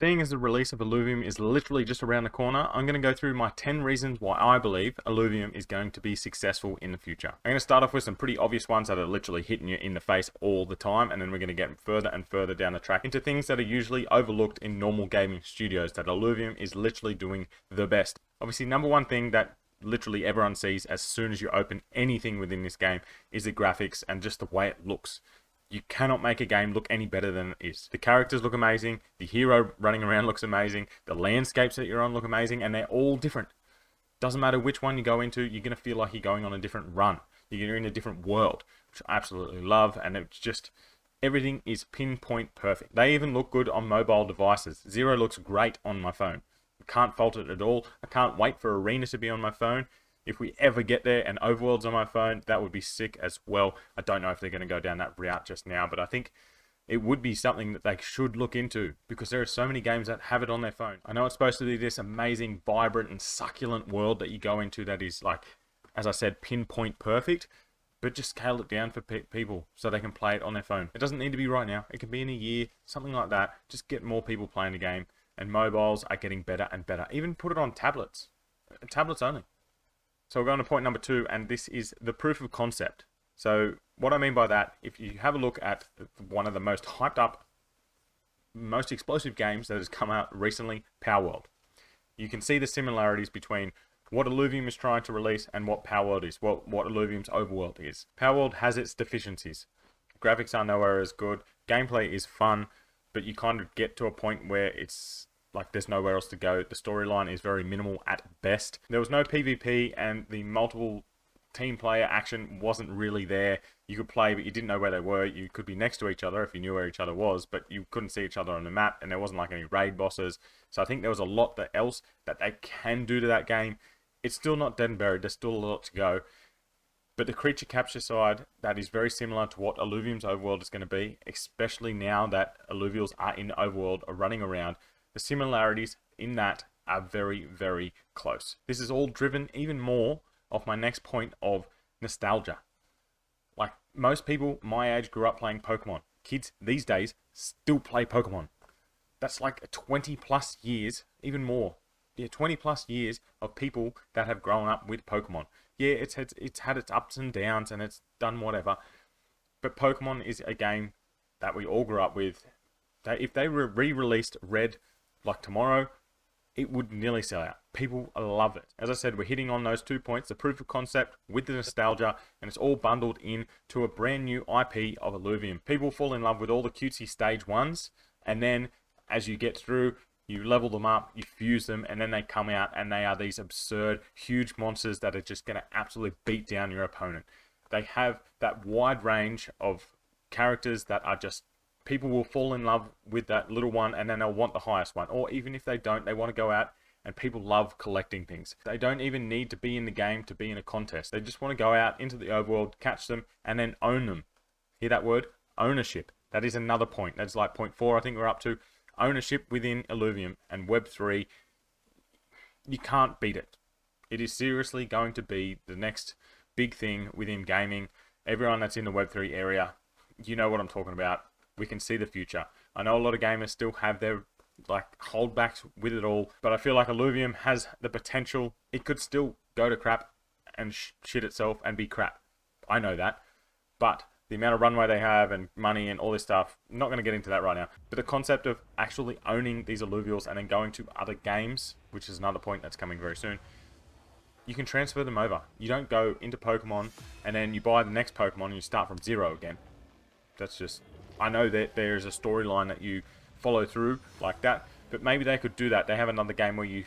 Seeing as the release of Illuvium is literally just around the corner, I'm going to go through my 10 reasons why I believe Illuvium is going to be successful in the future. I'm going to start off with some pretty obvious ones that are literally hitting you in the face all the time, and then we're going to get further and further down the track into things that are usually overlooked in normal gaming studios that Illuvium is literally doing the best. Obviously, number one thing that literally everyone sees as soon as you open anything within this game is the graphics and just the way it looks. You cannot make a game look any better than it is. The characters look amazing, the hero running around looks amazing, the landscapes that you're on look amazing, and they're all different. Doesn't matter which one you go into, you're going to feel like you're going on a different run. You're in a different world, which I absolutely love, and it's just, everything is pinpoint perfect. They even look good on mobile devices. Zero looks great on my phone. Can't fault it at all. I can't wait for Arena to be on my phone. If we ever get there and Overworld's on my phone, that would be sick as well. I don't know if they're going to go down that route just now, but I think it would be something that they should look into because there are so many games that have it on their phone. I know it's supposed to be this amazing, vibrant, and succulent world that you go into that is, like, as I said, pinpoint perfect, but just scale it down for people so they can play it on their phone. It doesn't need to be right now. It can be in a year, something like that. Just get more people playing the game, and mobiles are getting better and better. Even put it on tablets. Tablets only. So we're going to point number 2, and this is the proof of concept. So what I mean by that, if you have a look at one of the most hyped up, most explosive games that has come out recently, Palworld. You can see the similarities between what Illuvium is trying to release and what Palworld is, what Illuvium's overworld is. Palworld has its deficiencies. Graphics are nowhere as good, gameplay is fun, but you kind of get to a point where it's like there's nowhere else to go. The storyline is very minimal at best. There was no PvP, and the multiple team player action wasn't really there. You could play, but you didn't know where they were. You could be next to each other if you knew where each other was, but you couldn't see each other on the map, and there wasn't like any raid bosses. So I think there was a lot else that they can do to that game. It's still not dead and buried. There's still a lot to go. But the creature capture side, that is very similar to what Illuvium's overworld is going to be, especially now that Illuvials are in overworld, are running around. The similarities in that are very, very close. This is all driven even more off my next point of nostalgia. Like, most people my age grew up playing Pokemon. Kids these days still play Pokemon. That's like 20 plus years, even more. Yeah, 20 plus years of people that have grown up with Pokemon. Yeah, it's had its ups and downs and it's done whatever. But Pokemon is a game that we all grew up with. If they re-released Red like tomorrow, it would nearly sell out. People love it. As I said, we're hitting on those 2 points, the proof of concept with the nostalgia, and it's all bundled in to a brand new IP of Illuvium. People fall in love with all the cutesy stage ones, and then as you get through, you level them up, you fuse them, and then they come out and they are these absurd, huge monsters that are just going to absolutely beat down your opponent. They have that wide range of characters that are just, people will fall in love with that little one and then they'll want the highest one. Or even if they don't, they want to go out, and people love collecting things. They don't even need to be in the game to be in a contest. They just want to go out into the overworld, catch them, and then own them. Hear that word? Ownership. That is another point. That's like point 4 I think we're up to. Ownership within Illuvium and Web3. You can't beat it. It is seriously going to be the next big thing within gaming. Everyone that's in the Web3 area, you know what I'm talking about. We can see the future. I know a lot of gamers still have their holdbacks with it all, but I feel like Illuvium has the potential. It could still go to crap and shit itself and be crap. I know that, but the amount of runway they have and money and all this stuff, I'm not going to get into that right now. But the concept of actually owning these Illuvials and then going to other games, which is another point that's coming very soon, you can transfer them over. You don't go into Pokemon and then you buy the next Pokemon and you start from zero again. That's just, I know that there's a storyline that you follow through like that, but maybe they could do that. They have another game where you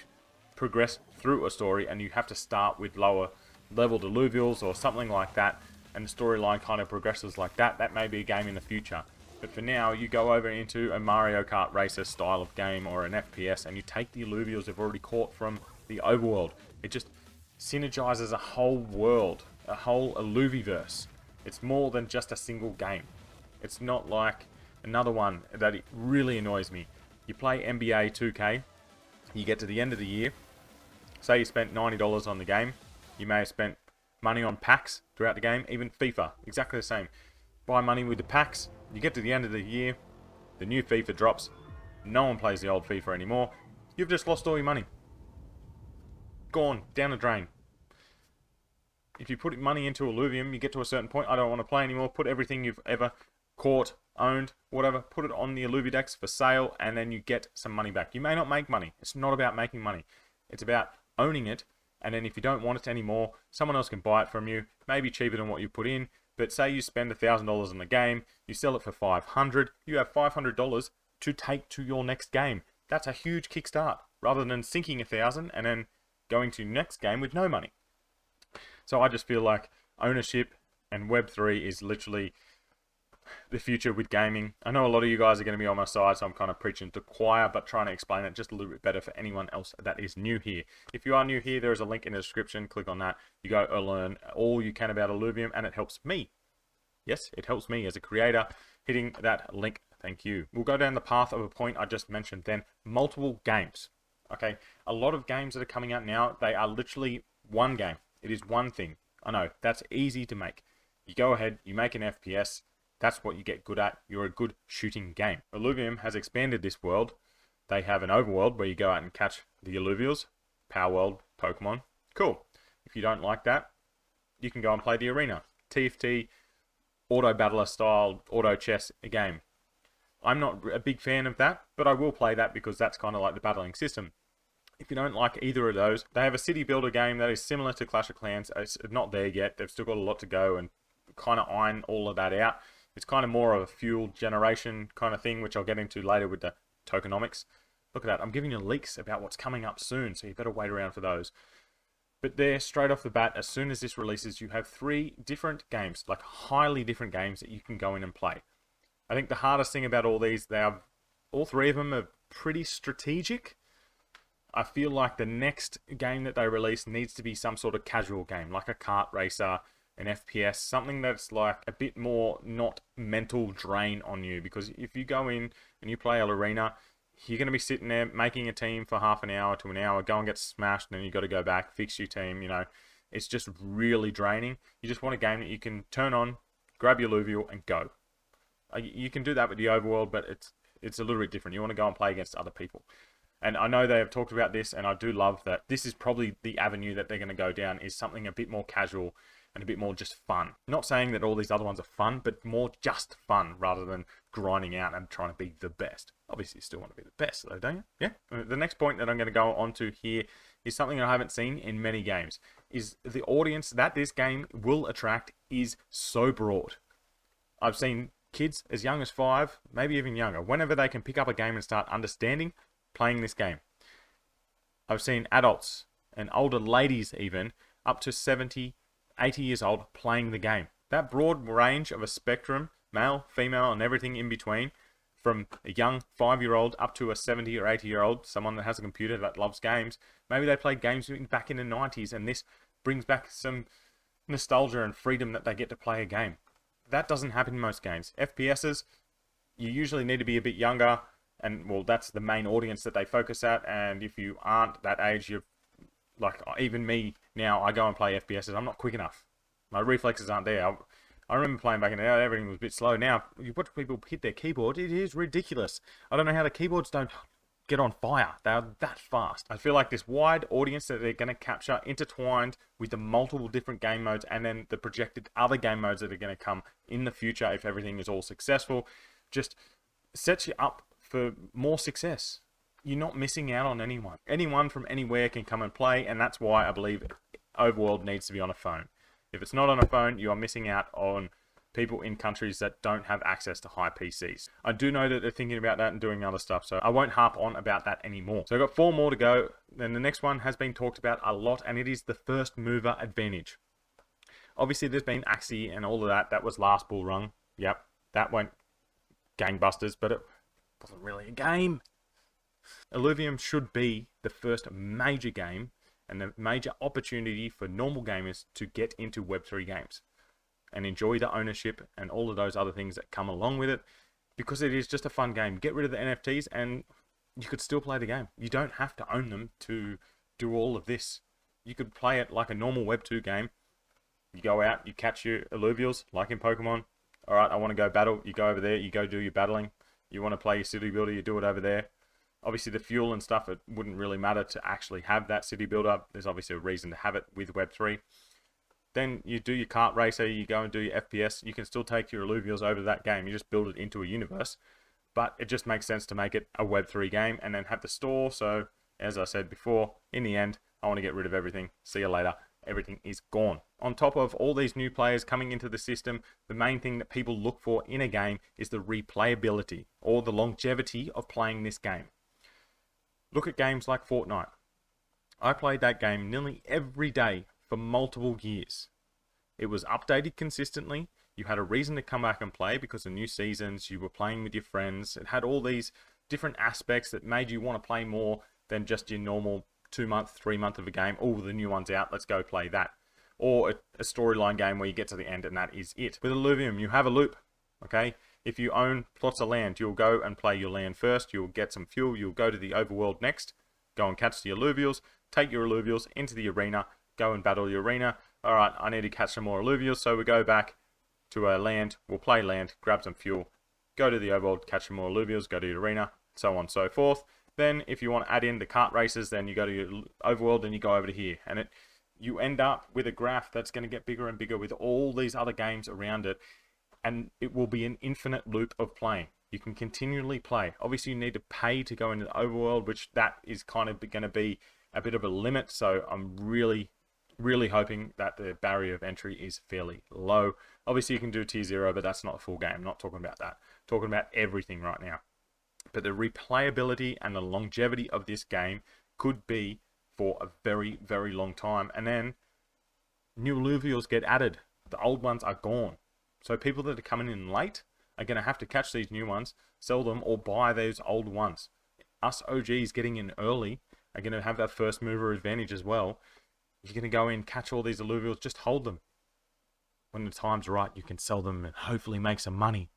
progress through a story and you have to start with lower leveled Illuvials or something like that, and the storyline kind of progresses like that. That may be a game in the future. But for now, you go over into a Mario Kart racer style of game or an FPS and you take the Illuvials you've already caught from the overworld. It just synergizes a whole world, a whole Illuviverse. It's more than just a single game. It's not like another one that it really annoys me. You play NBA 2K, you get to the end of the year, say you spent $90 on the game, you may have spent money on packs throughout the game, even FIFA, exactly the same. Buy money with the packs, you get to the end of the year, the new FIFA drops, No one plays the old FIFA anymore. You've just lost all your money. Gone, down the drain. If you put money into Illuvium, you get to a certain point, I don't want to play anymore, put everything you've ever caught, owned, whatever, put it on the Illuvidex for sale, and then you get some money back. You may not make money. It's not about making money. It's about owning it, and then if you don't want it anymore, someone else can buy it from you, maybe cheaper than what you put in, but say you spend $1,000 on the game, you sell it for $500, you have $500 to take to your next game. That's a huge kickstart, rather than sinking $1,000 and then going to your next game with no money. So I just feel like ownership and Web3 is literally the future with gaming. I know a lot of you guys are going to be on my side, so I'm kind of preaching to choir, but trying to explain it just a little bit better for anyone else that is new here. If you are new here, there is a link in the description. Click on that. You go learn all you can about Illuvium, and it helps me. Yes, it helps me as a creator. Hitting that link, thank you. We'll go down the path of a point I just mentioned then. Multiple games. Okay, a lot of games that are coming out now, they are literally one game. It is one thing. I know, that's easy to make. You go ahead, you make an FPS. That's what you get good at. You're a good shooting game. Illuvium has expanded this world. They have an overworld where you go out and catch the Illuvials, Power World, Pokemon. Cool. If you don't like that, you can go and play the arena. TFT, autobattler style, auto chess game. I'm not a big fan of that, but I will play that because that's kind of like the battling system. If you don't like either of those, they have a city builder game that is similar to Clash of Clans. It's not there yet. They've still got a lot to go and kind of iron all of that out. It's kind of more of a fuel generation kind of thing, which I'll get into later with the tokenomics. Look at that. I'm giving you leaks about what's coming up soon, so you better wait around for those. But there, straight off the bat, as soon as this releases, you have 3 different games, like highly different games that you can go in and play. I think the hardest thing about all these, all 3 of them are pretty strategic. I feel like the next game that they release needs to be some sort of casual game, like a kart racer, an FPS, something that's like a bit more not mental drain on you. Because if you go in and you play an arena, you're going to be sitting there making a team for half an hour to an hour, go and get smashed, and then you got to go back, fix your team, you know. It's just really draining. You just want a game that you can turn on, grab your Illuvial, and go. You can do that with the overworld, but it's a little bit different. You want to go and play against other people. And I know they have talked about this, and I do love that this is probably the avenue that they're going to go down, is something a bit more casual and a bit more just fun. Not saying that all these other ones are fun, but more just fun rather than grinding out and trying to be the best. Obviously, you still want to be the best, though, don't you? Yeah. The next point that I'm going to go on to here is something I haven't seen in many games, is the audience that this game will attract is so broad. I've seen kids as young as 5, maybe even younger, whenever they can pick up a game and start understanding, playing this game. I've seen adults and older ladies even up to 70, 80 years old playing the game. That broad range of a spectrum, male, female, and everything in between, from a young 5-year-old up to a 70 or 80-year-old, someone that has a computer that loves games. Maybe they played games back in the 90s, and this brings back some nostalgia and freedom that they get to play a game. That doesn't happen in most games. FPSs, you usually need to be a bit younger, and well, that's the main audience that they focus at. And if you aren't that age, you're like, even me now, I go and play FPSs. I'm not quick enough. My reflexes aren't there. I remember playing back in the day, everything was a bit slow. Now, you watch people hit their keyboard, it is ridiculous. I don't know how the keyboards don't get on fire. They're that fast. I feel like this wide audience that they're going to capture, intertwined with the multiple different game modes, and then the projected other game modes that are going to come in the future if everything is all successful, just sets you up for more success. You're not missing out on anyone. Anyone from anywhere can come and play, and that's why I believe Overworld needs to be on a phone. If it's not on a phone, you are missing out on people in countries that don't have access to high PCs. I do know that they're thinking about that and doing other stuff, so I won't harp on about that anymore. So I've got 4 more to go. Then the next one has been talked about a lot, and it is the first mover advantage. Obviously, there's been Axie and all of that. That was last bull run. Yep, that went gangbusters, but it wasn't really a game. Illuvium should be the first major game and the major opportunity for normal gamers to get into Web3 games and enjoy the ownership and all of those other things that come along with it, because it is just a fun game. Get rid of the NFTs and you could still play the game. You don't have to own them to do all of this. You could play it like a normal Web2 game. You go out, you catch your Illuvials, like in Pokemon. All right, I want to go battle. You go over there, you go do your battling. You want to play your city builder, you do it over there. Obviously the fuel and stuff, it wouldn't really matter to actually have that city builder. There's obviously a reason to have it with Web3. Then you do your kart racer, you go and do your FPS. You can still take your alluvials over to that game. You just build it into a universe. But it just makes sense to make it a Web3 game and then have the store. So as I said before, in the end, I want to get rid of everything. See you later. Everything is gone. On top of all these new players coming into the system, the main thing that people look for in a game is the replayability, or the longevity of playing this game. Look at games like Fortnite. I played that game nearly every day for multiple years. It was updated consistently. You had a reason to come back and play because of new seasons. You were playing with your friends. It had all these different aspects that made you want to play more than just your normal 2-month, 3-month of a game. Oh, the new one's out, let's go play that. Or a storyline game where you get to the end and that is it. With Illuvium, you have a loop, okay? If you own plots of land, you'll go and play your land first. You'll get some fuel. You'll go to the overworld next. Go and catch the alluvials. Take your alluvials into the arena. Go and battle your arena. All right, I need to catch some more alluvials. So we go back to our land. We'll play land, grab some fuel, go to the overworld, catch some more alluvials, go to your arena, so on and so forth. Then if you want to add in the kart races, then you go to your overworld and you go over to here. And you end up with a graph that's going to get bigger and bigger with all these other games around it. And it will be an infinite loop of playing. You can continually play. Obviously, you need to pay to go into the overworld, which that is kind of going to be a bit of a limit. So I'm really hoping that the barrier of entry is fairly low. Obviously, you can do tier 0, but that's not a full game. I'm not talking about that. I'm talking about everything right now. But the replayability and the longevity of this game could be for a very, very long time. And then new alluvials get added. The old ones are gone. So people that are coming in late are going to have to catch these new ones, sell them, or buy those old ones. Us OGs getting in early are going to have that first mover advantage as well. You're going to go in, catch all these alluvials, just hold them. When the time's right, you can sell them and hopefully make some money.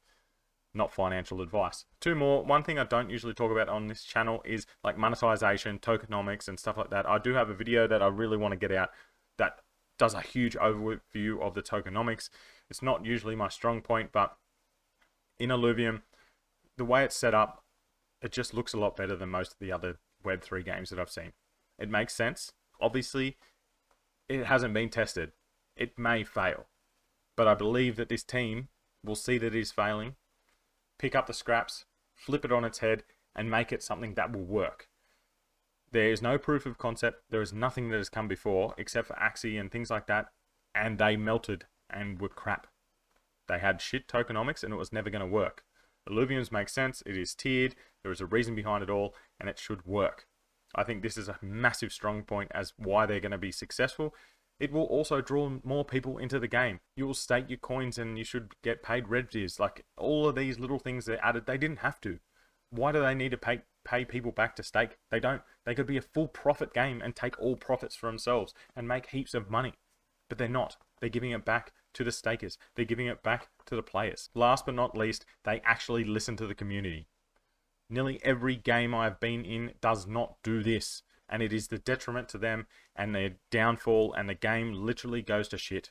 Not financial advice. 2 more. One thing I don't usually talk about on this channel is like monetization, tokenomics, and stuff like that. I do have a video that I really want to get out that does a huge overview of the tokenomics. It's not usually my strong point, but in Illuvium, the way it's set up, it just looks a lot better than most of the other Web3 games that I've seen. It makes sense. Obviously, it hasn't been tested. It may fail. But I believe that this team will see that it is failing, pick up the scraps, flip it on its head, and make it something that will work. There is no proof of concept. There is nothing that has come before, except for Axie and things like that, and they melted and were crap. They had shit tokenomics, and it was never going to work. Illuviums make sense. It is tiered. There is a reason behind it all, and it should work. I think this is a massive strong point as why they're going to be successful. It will also draw more people into the game. You will stake your coins and you should get paid red tiers. Like all of these little things they added, they didn't have to. Why do they need to pay people back to stake? They don't. They could be a full profit game and take all profits for themselves and make heaps of money. But they're not. They're giving it back to the stakers. They're giving it back to the players. Last but not least, they actually listen to the community. Nearly every game I've been in does not do this. And it is the detriment to them and their downfall, and the game literally goes to shit.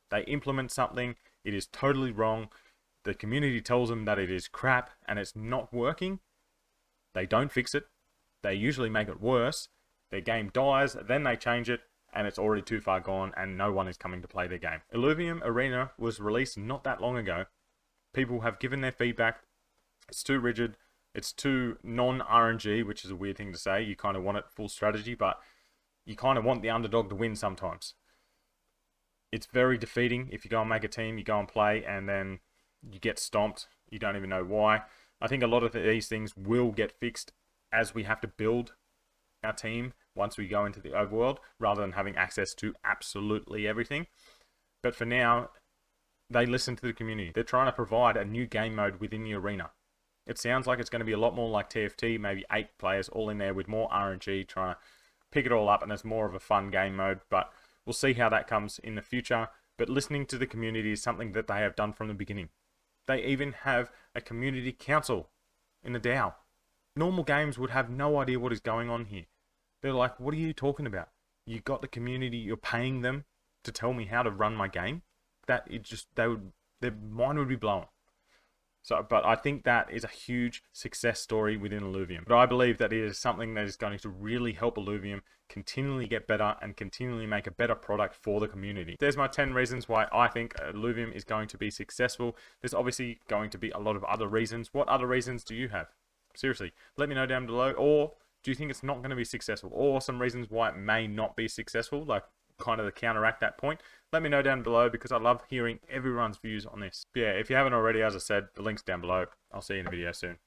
They implement something, it is totally wrong. The community tells them that it is crap and it's not working. They don't fix it. They usually make it worse. Their game dies, then they change it, and it's already too far gone and no one is coming to play their game. Illuvium Arena was released not that long ago. People have given their feedback. It's too rigid. It's too non-RNG, which is a weird thing to say. You kind of want it full strategy, but you kind of want the underdog to win sometimes. It's very defeating if you go and make a team, you go and play, and then you get stomped. You don't even know why. I think a lot of these things will get fixed as we have to build our team once we go into the overworld, rather than having access to absolutely everything. But for now, they listen to the community. They're trying to provide a new game mode within the arena. It sounds like it's going to be a lot more like TFT, maybe 8 players all in there with more RNG, trying to pick it all up, and it's more of a fun game mode. But we'll see how that comes in the future. But listening to the community is something that they have done from the beginning. They even have a community council in the DAO. Normal games would have no idea what is going on here. They're like, what are you talking about? You got the community, you're paying them to tell me how to run my game? That it just, their mind would be blown. So, but I think that is a huge success story within Illuvium. But I believe that it is something that is going to really help Illuvium continually get better and continually make a better product for the community. There's my 10 reasons why I think Illuvium is going to be successful. There's obviously going to be a lot of other reasons. What other reasons do you have? Seriously, let me know down below. Or do you think it's not going to be successful? Or some reasons why it may not be successful, like kind of to counteract that point? Let me know down below, because I love hearing everyone's views on this. But yeah, if you haven't already, as I said, the link's down below. I'll see you in the video soon.